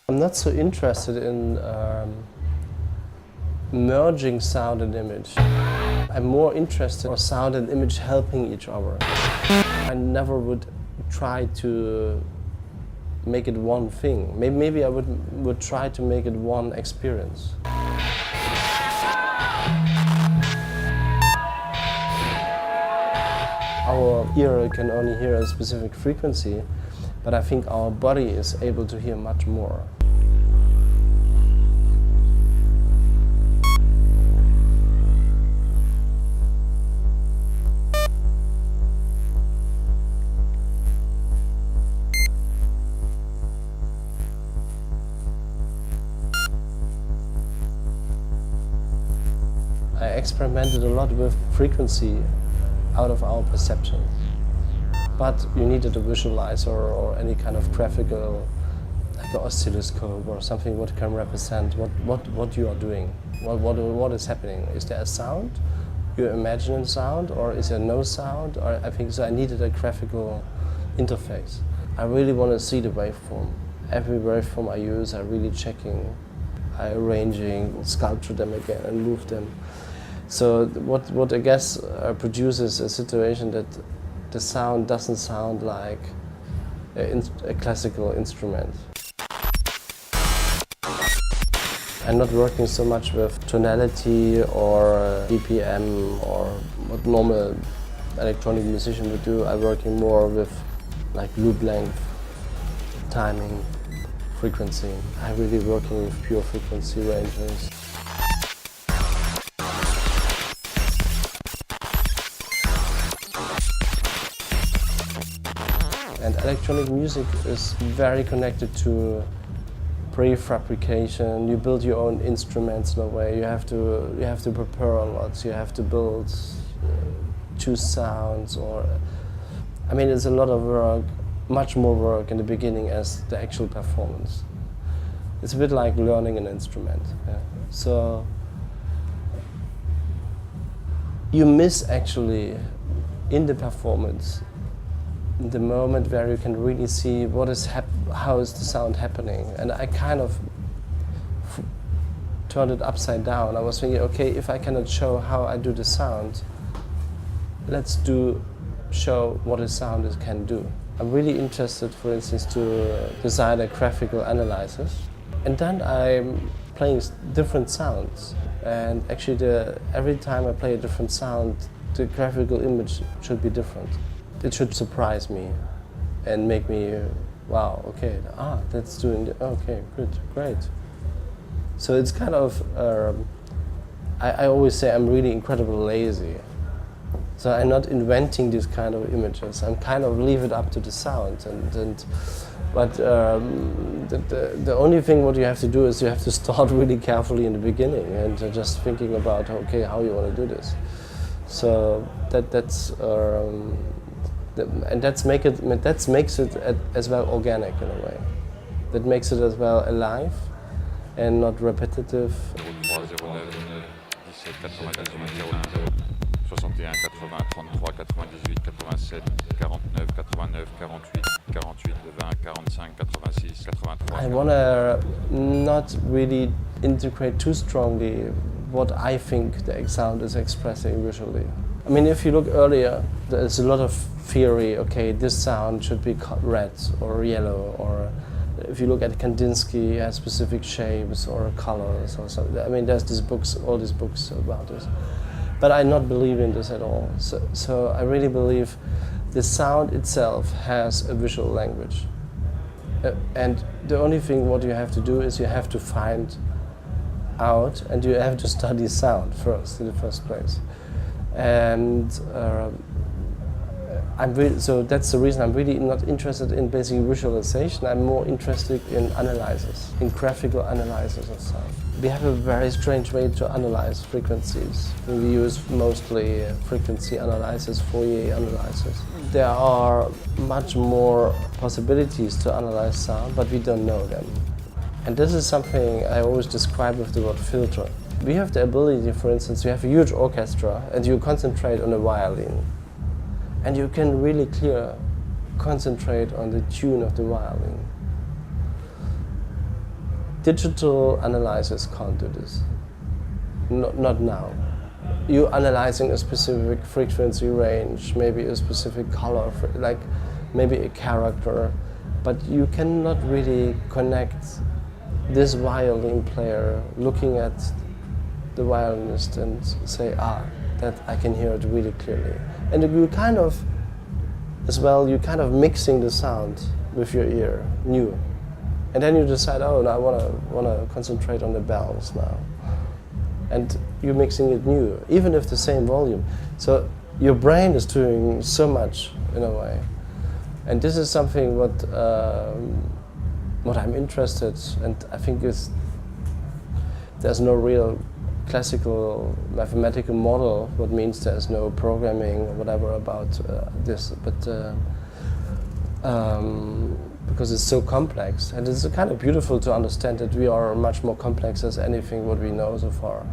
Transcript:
I'm not so interested in merging sound and image. I'm more interested in sound and image helping each other. I never would try to make it one thing. Maybe I would try to make it one experience. Our ear can only hear a specific frequency, but I think our body is able to hear much more. I experimented a lot with frequency out of our perception. But you needed a visualizer or any kind of graphical, like an oscilloscope or something what can represent what you are doing, what is happening. Is there a sound? You imagine a sound, or is there no sound? Or I think so. I needed a graphical interface. I really want to see the waveform. Every waveform I use, I'm really checking, I arranging, sculpture them again and move them. So what I guess produces a situation that the sound doesn't sound like a classical instrument. I'm not working so much with tonality or BPM or what normal electronic musician would do. I'm working more with like loop length, timing, frequency. I'm really working with pure frequency ranges. And electronic music is very connected to prefabrication. You build your own instruments in a way. You have to prepare a lot. You have to build, choose sounds, or I mean, it's a lot of work, much more work in the beginning as the actual performance. It's a bit like learning an instrument. Yeah. So you miss actually in the performance the moment where you can really see how is the sound happening. And I kind of turned it upside down. I was thinking, okay, if I cannot show how I do the sound, let's show what a sound can do. I'm really interested, for instance, to design a graphical analysis. And then I'm playing different sounds. And actually every time I play a different sound, the graphical image should be different. It should surprise me and make me, wow, okay, that's doing okay, good, great. So it's kind of, I always say I'm really incredibly lazy. So I'm not inventing these kind of images. I'm kind of leave it up to the sound. But the only thing what you have to do is you have to start really carefully in the beginning and just thinking about, okay, how you want to do this. So and that makes it as well organic in a way. That makes it as well alive and not repetitive. 61 80 33 98 87 49 89 48 48 20 45 86 83. I want to not really integrate too strongly what I think the sound is expressing visually. I mean, if you look earlier, there's a lot of theory, okay, this sound should be red or yellow, or if you look at Kandinsky, he has specific shapes or colors or something. I mean, there's all these books about this. But I not believe in this at all. So I really believe the sound itself has a visual language. And the only thing what you have to do is you have to find out and you have to study sound first, in the first place. And so that's the reason I'm really not interested in basic visualization. I'm more interested in analysis, in graphical analysis of sound. We have a very strange way to analyze frequencies. We use mostly frequency analysis, Fourier analysis. There are much more possibilities to analyze sound, but we don't know them. And this is something I always describe with the word filter. We have the ability, for instance, you have a huge orchestra and you concentrate on a violin. And you can really concentrate on the tune of the violin. digital analyzers can't do this. Not now. You're analyzing a specific frequency range, maybe a specific color, like maybe a character, but you cannot really connect this violin player looking at the violinist and say, that I can hear it really clearly. And you kind of, as well, you're kind of mixing the sound with your ear, new. And then you decide, no, I want to concentrate on the bells now. And you're mixing it new, even if the same volume. So your brain is doing so much in a way. And this is something what I'm interested, and I think there's no real classical mathematical model, what means there's no programming or whatever about this, but because it's so complex, and it's kind of beautiful to understand that we are much more complex as anything what we know so far.